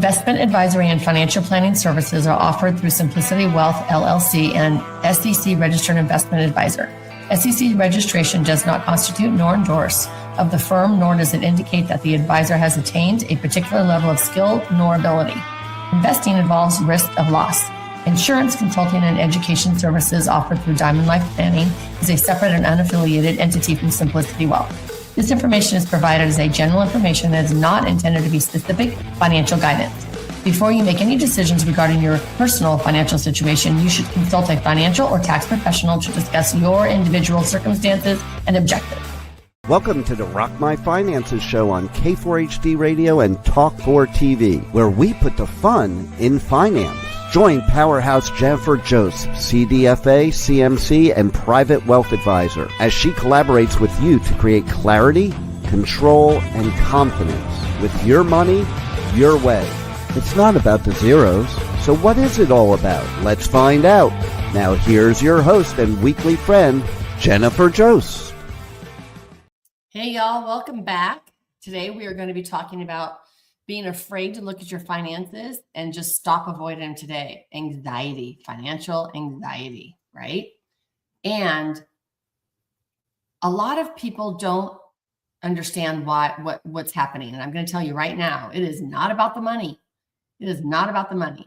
Investment advisory and financial planning services are offered through Simplicity Wealth, LLC, and SEC registered investment advisor. SEC registration does not constitute nor endorse of the firm, nor does it indicate that the advisor has attained a particular level of skill nor ability. Investing involves risk of loss. Insurance, consulting, and education services offered through Diamond Life Planning is a separate and unaffiliated entity from Simplicity Wealth. This information is provided as a general information that is not intended to be specific financial guidance. Before you make any decisions regarding your personal financial situation, you should consult a financial or tax professional to discuss your individual circumstances and objectives. Welcome to the Rock My Finances show on K4HD Radio and Talk4 TV, where we put the fun in finance. Join Powerhouse Jennifer Joseph, CDFA, CMC, and Private Wealth Advisor, as she collaborates with you to create clarity, control, and confidence with your money, your way. It's not about the zeros, so what is it all about? Let's find out. Now here's your host and weekly friend, Jennifer Joseph. Hey y'all, welcome back. Today we are going to be talking about being afraid to look at your finances and just stop avoiding them today. Anxiety, financial anxiety, right? And a lot of people don't understand what's happening. And I'm going to tell you right now, it is not about the money. It is not about the money.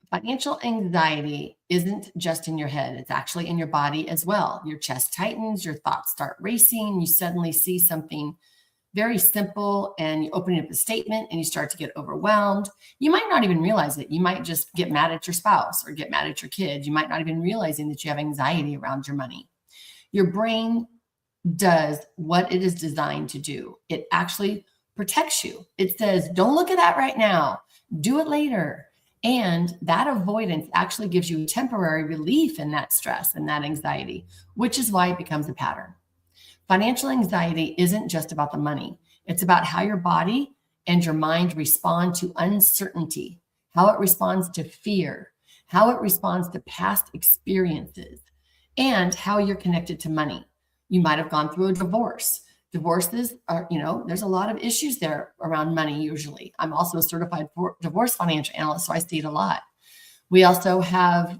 Financial anxiety isn't just in your head. It's actually in your body as well. Your chest tightens, your thoughts start racing. You suddenly see something very simple and you open up a statement and you start to get overwhelmed. You might not even realize it. You might just get mad at your spouse or get mad at your kids. You might not even realizing that you have anxiety around your money. Your brain does what it is designed to do. It actually protects you. It says, don't look at that right now. Do it later. And that avoidance actually gives you temporary relief in that stress and that anxiety, which is why it becomes a pattern. Financial anxiety isn't just about the money. It's about how your body and your mind respond to uncertainty, how it responds to fear, how it responds to past experiences, and how you're connected to money. You might have gone through a divorce. Divorces are, there's a lot of issues there around money usually. I'm also a certified divorce financial analyst, so I see it a lot. We also have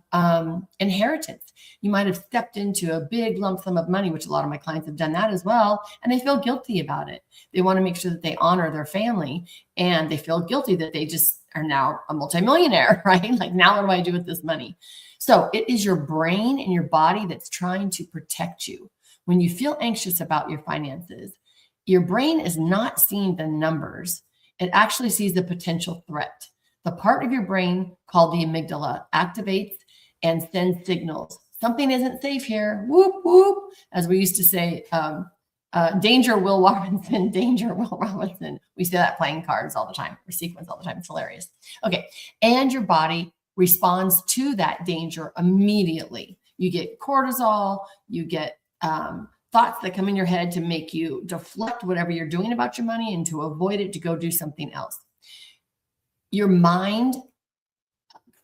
inheritance. You might have stepped into a big lump sum of money, which a lot of my clients have done that as well, and they feel guilty about it. They want to make sure that they honor their family, and they feel guilty that they just are now a multimillionaire, right? Like, now what do I do with this money? So it is your brain and your body that's trying to protect you. When you feel anxious about your finances, your brain is not seeing the numbers. It actually sees the potential threat. The part of your brain called the amygdala activates and sends signals. Something isn't safe here. Whoop, whoop. As we used to say, danger, Will Robinson, danger, Will Robinson. We say that playing cards all the time, or sequence all the time. It's hilarious. Okay. And your body responds to that danger immediately. You get cortisol, you get thoughts that come in your head to make you deflect whatever you're doing about your money and to avoid it, to go do something else. Your mind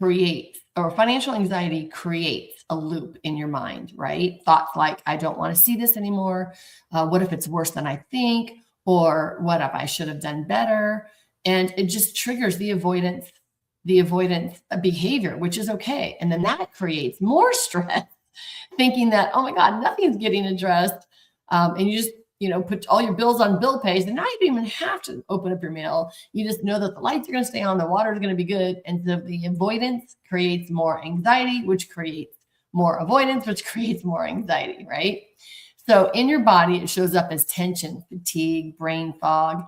creates, or financial anxiety creates a loop in your mind, right? Thoughts like, I don't want to see this anymore. What if it's worse than I think? Or what if I should have done better? And it just triggers the avoidance behavior, which is okay. And then that creates more stress, thinking that, oh my God, nothing's getting addressed. And you just, put all your bills on bill pays, and now you don't even have to open up your mail. You just know that the lights are going to stay on, the water is going to be good. And so the avoidance creates more anxiety, which creates more avoidance, which creates more anxiety, right? So in your body, it shows up as tension, fatigue, brain fog,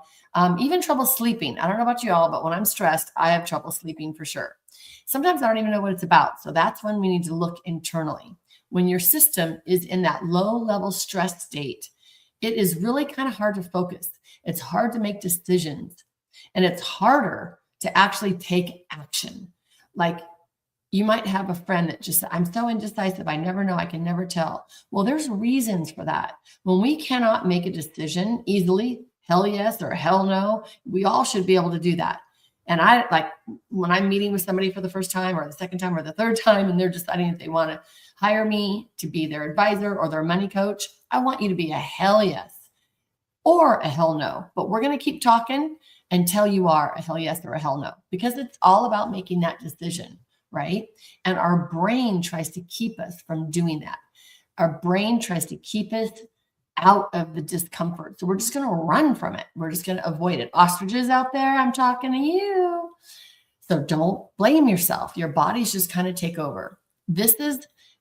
even trouble sleeping. I don't know about you all, but when I'm stressed, I have trouble sleeping for sure. Sometimes I don't even know what it's about. So that's when we need to look internally. When your system is in that low level stress state, it is really kind of hard to focus. It's hard to make decisions, and it's harder to actually take action. Like, you might have a friend that just, I'm so indecisive, I never know, I can never tell. Well, there's reasons for that. When we cannot make a decision easily, hell yes or hell no, we all should be able to do that. And I, like, when I'm meeting with somebody for the first time or the second time or the third time, and they're deciding if they want to hire me to be their advisor or their money coach, I want you to be a hell yes or a hell no. But we're going to keep talking until you are a hell yes or a hell no, because it's all about making that decision, right? And our brain tries to keep us from doing that. Our brain tries to keep us out of the discomfort. So we're just going to run from it. We're just going to avoid it. Ostriches out there, I'm talking to you. So don't blame yourself. Your body's just kind of take over. This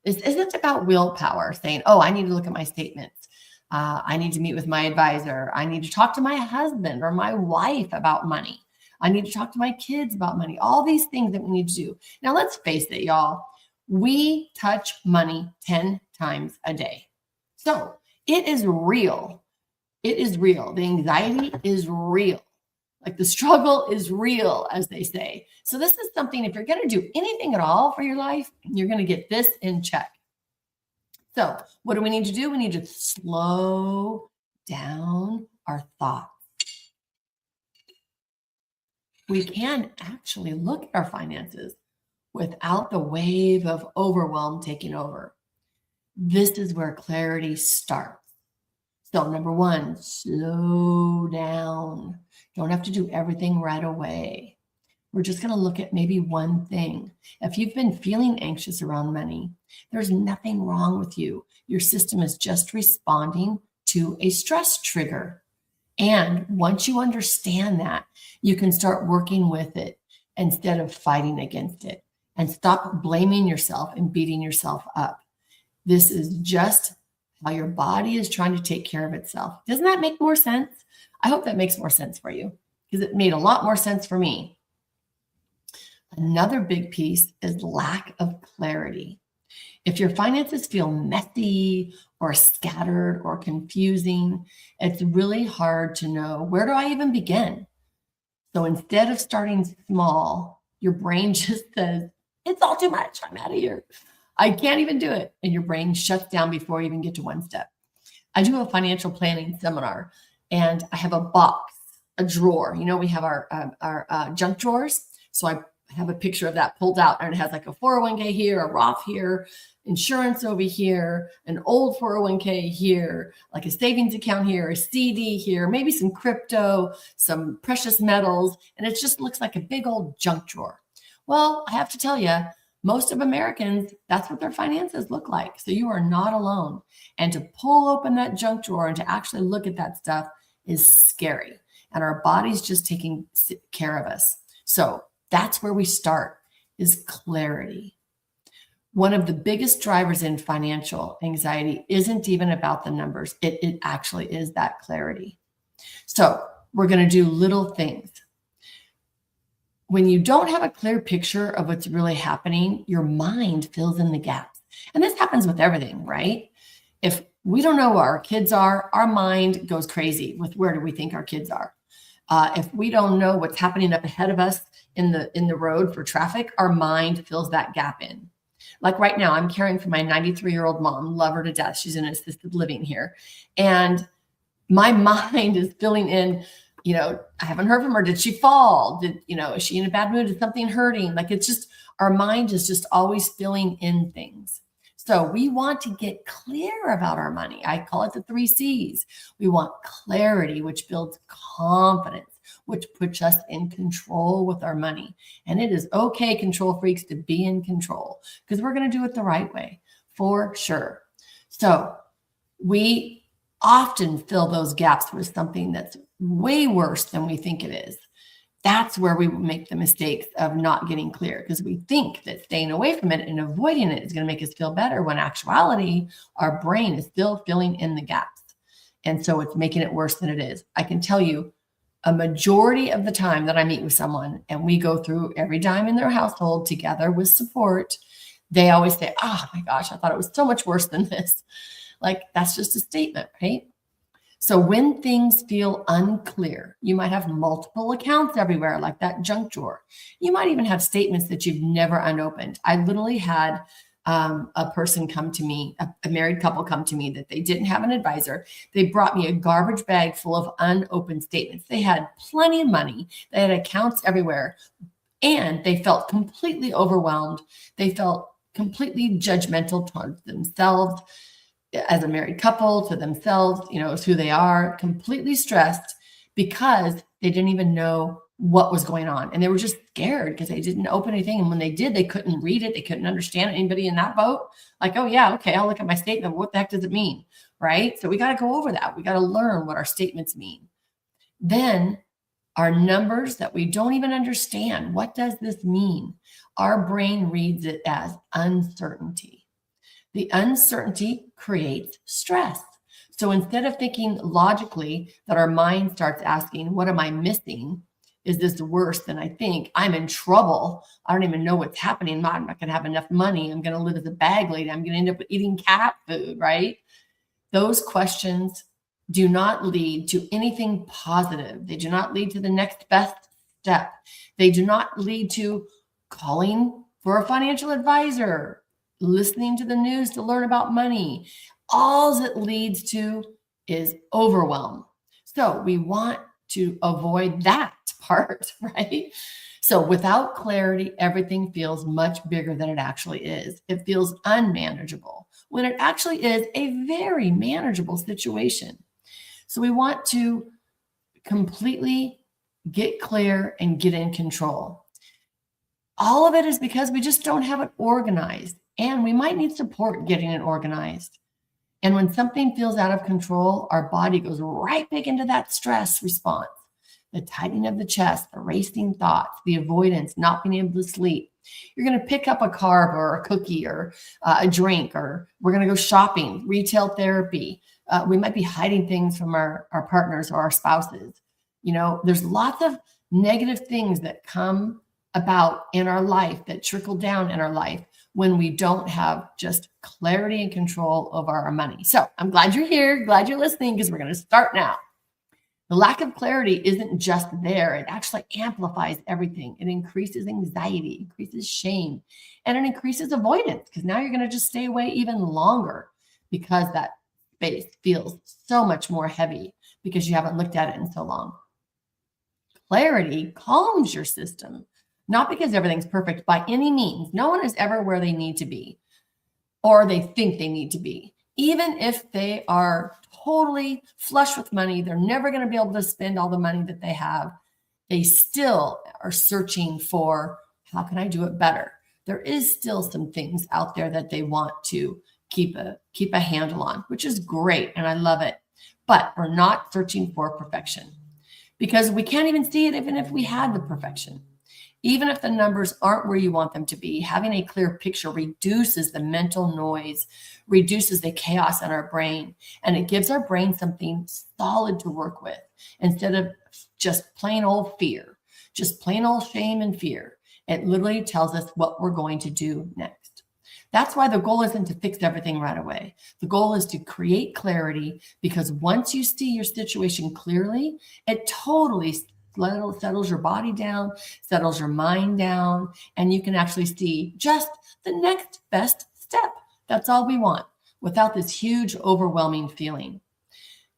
isn't about willpower saying, oh, I need to look at my statements. I need to meet with my advisor. I need to talk to my husband or my wife about money. I need to talk to my kids about money. All these things that we need to do. Now, let's face it, y'all. We touch money 10 times a day. So it is real. It is real. The anxiety is real. Like the struggle is real, as they say. So this is something, if you're going to do anything at all for your life, you're going to get this in check. So what do we need to do? We need to slow down our thoughts. We can actually look at our finances without the wave of overwhelm taking over. This is where clarity starts. So number one, slow down. Don't have to do everything right away. We're just going to look at maybe one thing. If you've been feeling anxious around money, there's nothing wrong with you. Your system is just responding to a stress trigger. And once you understand that, you can start working with it instead of fighting against it, and stop blaming yourself and beating yourself up. This is just how your body is trying to take care of itself. Doesn't that make more sense? I hope that makes more sense for you, because it made a lot more sense for me. Another big piece is lack of clarity. If your finances feel messy or scattered or confusing, it's really hard to know, where do I even begin? So instead of starting small, your brain just says, it's all too much. I'm out of here. I can't even do it. And your brain shuts down before you even get to one step. I do a financial planning seminar, and I have a box, a drawer. You know, we have our junk drawers. So I have a picture of that pulled out, and it has like a 401k here, a Roth here, insurance over here, an old 401k here, like a savings account here, a CD here, maybe some crypto, some precious metals. And it just looks like a big old junk drawer. Well, I have to tell you, most of Americans, that's what their finances look like. So you are not alone. And to pull open that junk drawer and to actually look at that stuff is scary. And our body's just taking care of us. So that's where we start, is clarity. One of the biggest drivers in financial anxiety isn't even about the numbers. It actually is that clarity. So we're going to do little things. When you don't have a clear picture of what's really happening, your mind fills in the gaps. And this happens with everything, right? If we don't know where our kids are, our mind goes crazy with where do we think our kids are. If we don't know what's happening up ahead of us in the road for traffic, our mind fills that gap in. Like right now, I'm caring for my 93-year-old mom, love her to death. She's in assisted living here. And my mind is filling in, I haven't heard from her. Did she fall? Is she in a bad mood? Is something hurting? Like, it's just, our mind is just always filling in things. So we want to get clear about our money. I call it the 3 C's. We want clarity, which builds confidence, which puts us in control with our money. And it is okay, control freaks, to be in control, because we're going to do it the right way, for sure. So we often fill those gaps with something that's way worse than we think it is. That's where we make the mistakes of not getting clear, because we think that staying away from it and avoiding it is going to make us feel better, when actuality, our brain is still filling in the gaps. And so it's making it worse than it is. I can tell you, a majority of the time that I meet with someone and we go through every dime in their household together with support, they always say, oh my gosh, I thought it was so much worse than this. Like, that's just a statement, right? So when things feel unclear, you might have multiple accounts everywhere, like that junk drawer. You might even have statements that you've never unopened. I literally had a person come to me, a married couple come to me, that they didn't have an advisor. They brought me a garbage bag full of unopened statements. They had plenty of money. They had accounts everywhere, and they felt completely overwhelmed. They felt completely judgmental towards themselves as a married couple, to themselves, it's who they are, completely stressed because They didn't even know what was going on. And they were just scared because they didn't open anything. And when they did, they couldn't read it. They couldn't understand it. Anybody in that boat? Like, oh yeah, okay, I'll look at my statement. What the heck does it mean? Right? So we got to go over that. We got to learn what our statements mean. Then our numbers that we don't even understand. What does this mean? Our brain reads it as uncertainty. The uncertainty creates stress. So instead of thinking logically, that our mind starts asking, what am I missing? Is this worse than I think? I'm in trouble. I don't even know what's happening. I'm not going to have enough money. I'm going to live as a bag lady. I'm going to end up eating cat food, right? Those questions do not lead to anything positive. They do not lead to the next best step. They do not lead to calling for a financial advisor, listening to the news to learn about money. All it leads to is overwhelm. So we want to avoid that part, right? So without clarity, everything feels much bigger than it actually is. It feels unmanageable when it actually is a very manageable situation. So we want to completely get clear and get in control. All of it is because we just don't have it organized, and we might need support getting it organized. And when something feels out of control, our body goes right back into that stress response. The tightening of the chest, the racing thoughts, the avoidance, not being able to sleep. You're going to pick up a carb or a cookie or a drink, or we're going to go shopping, retail therapy. We might be hiding things from our partners or our spouses. You know, there's lots of negative things that come about in our life, that trickle down in our life when we don't have just clarity and control over our money. So I'm glad you're here, glad you're listening, because we're going to start now. The lack of clarity isn't just there. It actually amplifies everything. It increases anxiety, increases shame, and it increases avoidance, because now you're going to just stay away even longer because that space feels so much more heavy because you haven't looked at it in so long. Clarity calms your system, not because everything's perfect by any means. No one is ever where they need to be or they think they need to be. Even if they are totally flush with money, they're never going to be able to spend all the money that they have. They still are searching for, how can I do it better? There is still some things out there that they want to keep a handle on, which is great. And I love it. But we're not searching for perfection, because we can't even see it even if we had the perfection. Even if the numbers aren't where you want them to be, having a clear picture reduces the mental noise, reduces the chaos in our brain, and it gives our brain something solid to work with instead of just plain old fear, just plain old shame and fear. It literally tells us what we're going to do next. That's why the goal isn't to fix everything right away. The goal is to create clarity, because once you see your situation clearly, it totally settles your body down, settles your mind down, and you can actually see just the next best step. That's all we want, without this huge, overwhelming feeling.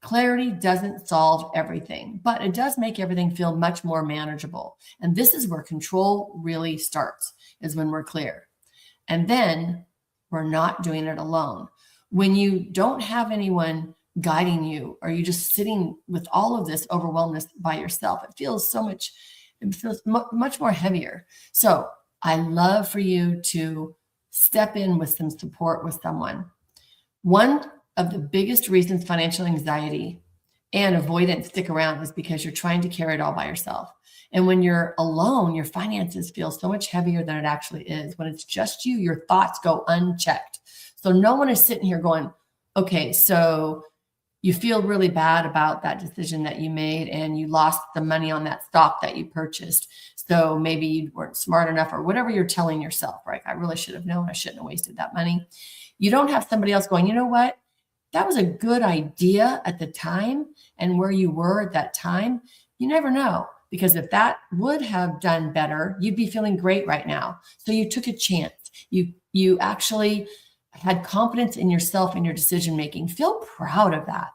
Clarity doesn't solve everything, but it does make everything feel much more manageable. And this is where control really starts, is when we're clear. And then we're not doing it alone. When you don't have anyone guiding you, or you just sitting with all of this overwhelmness by yourself, it feels much more heavier. So I love for you to step in with some support with someone. One of the biggest reasons financial anxiety and avoidance stick around is because you're trying to carry it all by yourself. And when you're alone, your finances feel so much heavier than it actually is. When it's just you, your thoughts go unchecked. So no one is sitting here going, okay, so you feel really bad about that decision that you made and you lost the money on that stock that you purchased. So maybe you weren't smart enough, or whatever you're telling yourself, right? I really should have known. I shouldn't have wasted that money. You don't have somebody else going, you know what? That was a good idea at the time, and where you were at that time, you never know. Because if that would have done better, you'd be feeling great right now. So you took a chance. You actually had confidence in yourself and your decision-making. Feel proud of that.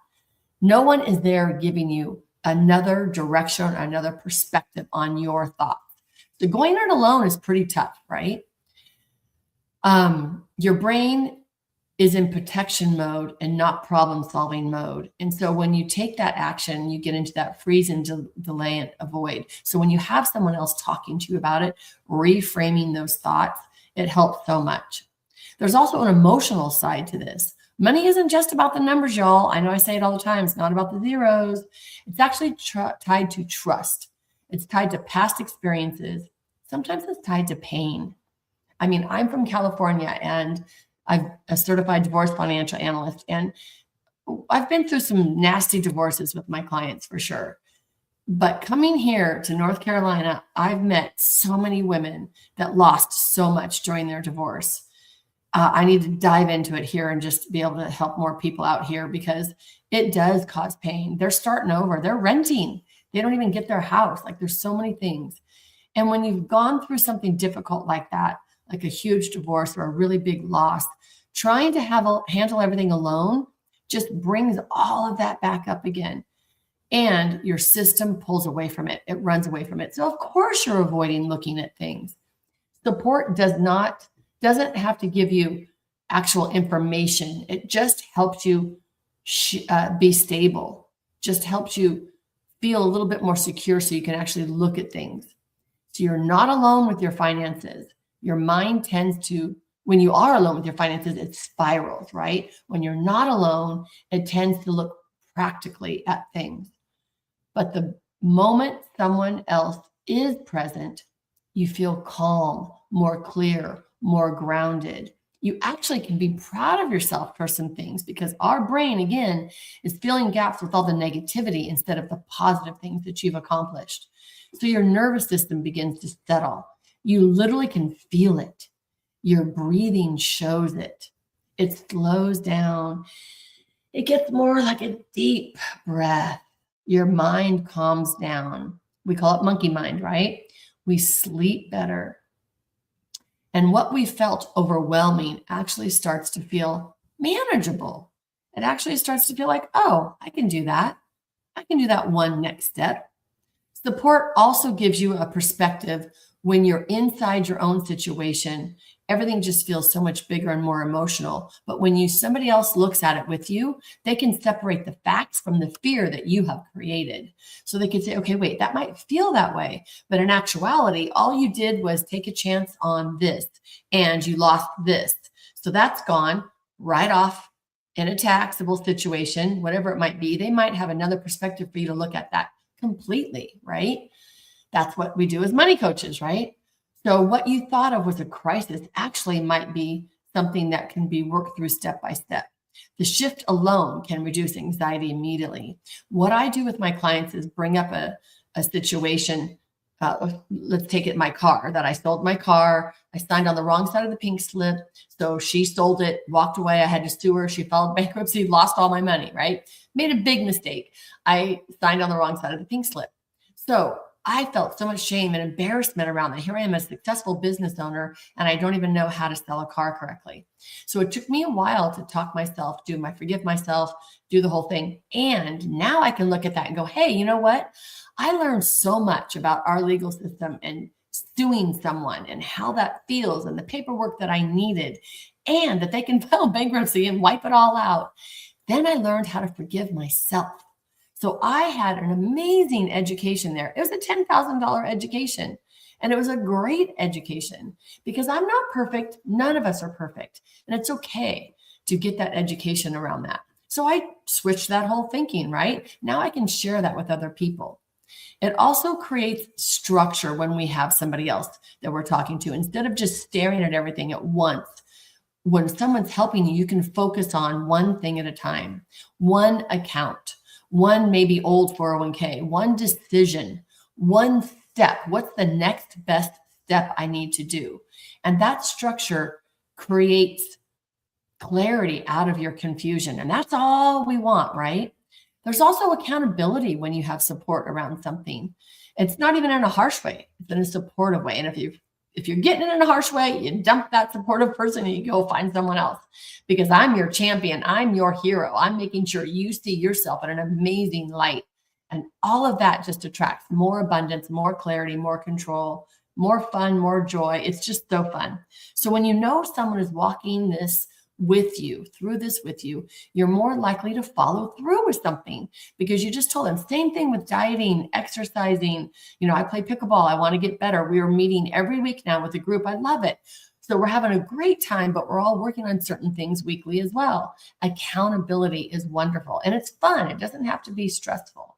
No one is there giving you another direction, another perspective on your thoughts. So going it alone is pretty tough, right? Your brain is in protection mode and not problem solving mode. And so when you take that action, you get into that freeze and delay and avoid. So when you have someone else talking to you about it, reframing those thoughts, it helps so much. There's also an emotional side to this. Money isn't just about the numbers, y'all. I know I say it all the time. It's not about the zeros. It's actually tied to trust. It's tied to past experiences. Sometimes it's tied to pain. I mean, I'm from California and I'm a certified divorce financial analyst, and I've been through some nasty divorces with my clients for sure. But coming here to North Carolina, I've met so many women that lost so much during their divorce. I need to dive into it here and just be able to help more people out here because it does cause pain. They're starting over. They're renting. They don't even get their house. Like there's so many things. And when you've gone through something difficult like that, like a huge divorce or a really big loss, trying to handle everything alone just brings all of that back up again. And your system pulls away from it. It runs away from it. So of course you're avoiding looking at things. Support doesn't have to give you actual information. It just helps you be stable, just helps you feel a little bit more secure so you can actually look at things. So you're not alone with your finances. Your mind tends to, when you are alone with your finances, it spirals, right? When you're not alone, it tends to look practically at things. But the moment someone else is present, you feel calm, more clear, more grounded. You actually can be proud of yourself for some things because our brain, again, is filling gaps with all the negativity instead of the positive things that you've accomplished. So your nervous system begins to settle. You literally can feel it. Your breathing shows it. It slows down. It gets more like a deep breath. Your mind calms down. We call it monkey mind, right? We sleep better. And what we felt overwhelming actually starts to feel manageable. It actually starts to feel like, oh, I can do that. I can do that one next step. Support also gives you a perspective when you're inside your own situation. Everything just feels so much bigger and more emotional. But when somebody else looks at it with you, they can separate the facts from the fear that you have created. So they can say, okay, wait, that might feel that way. But in actuality, all you did was take a chance on this and you lost this. So that's gone right off in a taxable situation, whatever it might be. They might have another perspective for you to look at that completely, right? That's what we do as money coaches, right? So what you thought of was a crisis actually might be something that can be worked through step by step. The shift alone can reduce anxiety immediately. What I do with my clients is bring up a situation. Let's take it my car, that I sold my car. I signed on the wrong side of the pink slip. So she sold it, walked away. I had to sue her. She filed bankruptcy, lost all my money, right? Made a big mistake. I signed on the wrong side of the pink slip. So I felt so much shame and embarrassment around that. Here I am, a successful business owner, and I don't even know how to sell a car correctly. So it took me a while to talk myself, forgive myself, do the whole thing. And now I can look at that and go, hey, you know what? I learned so much about our legal system and suing someone and how that feels and the paperwork that I needed and that they can file bankruptcy and wipe it all out. Then I learned how to forgive myself. So I had an amazing education there. It was a $10,000 education. And it was a great education because I'm not perfect. None of us are perfect. And it's okay to get that education around that. So I switched that whole thinking, right? Now I can share that with other people. It also creates structure when we have somebody else that we're talking to. Instead of just staring at everything at once, when someone's helping you, you can focus on one thing at a time, one account, one maybe old 401k, one decision, one step. What's the next best step I need to do? And that structure creates clarity out of your confusion. And that's all we want, right? There's also accountability when you have support around something. It's not even in a harsh way, it's in a supportive way. And if you're getting it in a harsh way, you dump that supportive person and you go find someone else, because I'm your champion. I'm your hero. I'm making sure you see yourself in an amazing light. And all of that just attracts more abundance, more clarity, more control, more fun, more joy. It's just so fun. So when you know someone is walking this with you, through this with you, you're more likely to follow through with something because you just told them. Same thing with dieting, exercising. I play pickleball. I want to get better. We are meeting every week now with a group. I love it. So we're having a great time, but we're all working on certain things weekly as well. Accountability is wonderful and it's fun. It doesn't have to be stressful.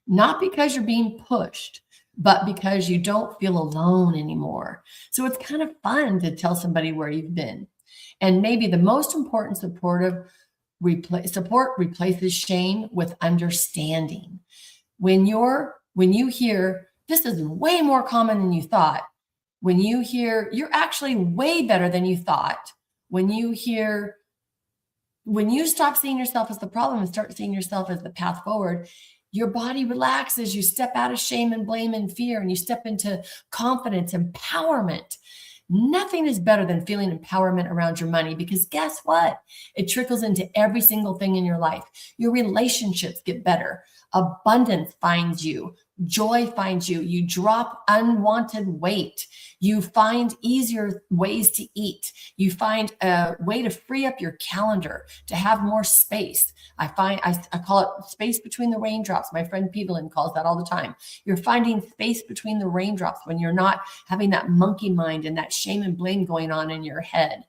Not because you're being pushed, but because you don't feel alone anymore. So it's kind of fun to tell somebody where you've been. And maybe the most important support replaces shame with understanding. When you hear, this is way more common than you thought. When you hear, you're actually way better than you thought. When you stop seeing yourself as the problem and start seeing yourself as the path forward, your body relaxes. You step out of shame and blame and fear, and you step into confidence, empowerment. Nothing is better than feeling empowerment around your money because guess what? It trickles into every single thing in your life. Your relationships get better. Abundance finds you. Joy finds you. You drop unwanted weight. You find easier ways to eat. You find a way to free up your calendar, to have more space. I call it space between the raindrops. My friend Petalin calls that all the time. You're finding space between the raindrops when you're not having that monkey mind and that shame and blame going on in your head.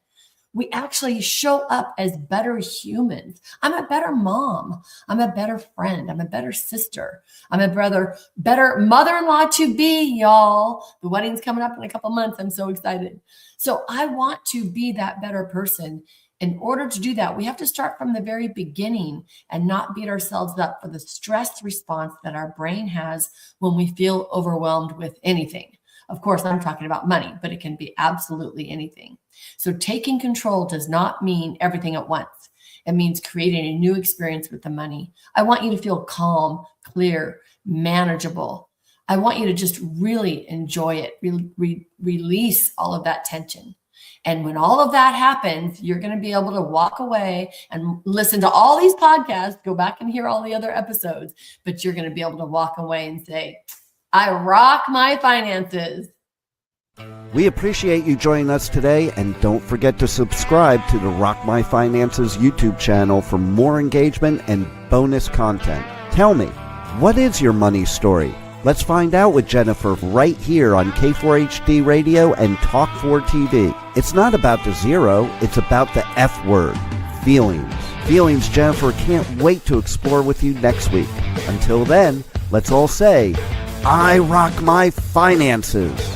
We actually show up as better humans. I'm a better mom. I'm a better friend. I'm a better sister. I'm a better mother-in-law to be, y'all. The wedding's coming up in a couple months. I'm so excited. So I want to be that better person. In order to do that, we have to start from the very beginning and not beat ourselves up for the stress response that our brain has when we feel overwhelmed with anything. Of course, I'm talking about money, but it can be absolutely anything. So taking control does not mean everything at once. It means creating a new experience with the money. I want you to feel calm, clear, manageable. I want you to just really enjoy it, release all of that tension. And when all of that happens, you're going to be able to walk away and listen to all these podcasts, go back and hear all the other episodes, but you're going to be able to walk away and say, I rock my finances. We appreciate you joining us today, and don't forget to subscribe to the Rock My Finances YouTube channel for more engagement and bonus content. Tell me, what is your money story? Let's find out with Jennifer right here on K4HD Radio and Talk4 TV. It's not about the zero, it's about the F word, feelings. Feelings Jennifer can't wait to explore with you next week. Until then, let's all say, I rock my finances.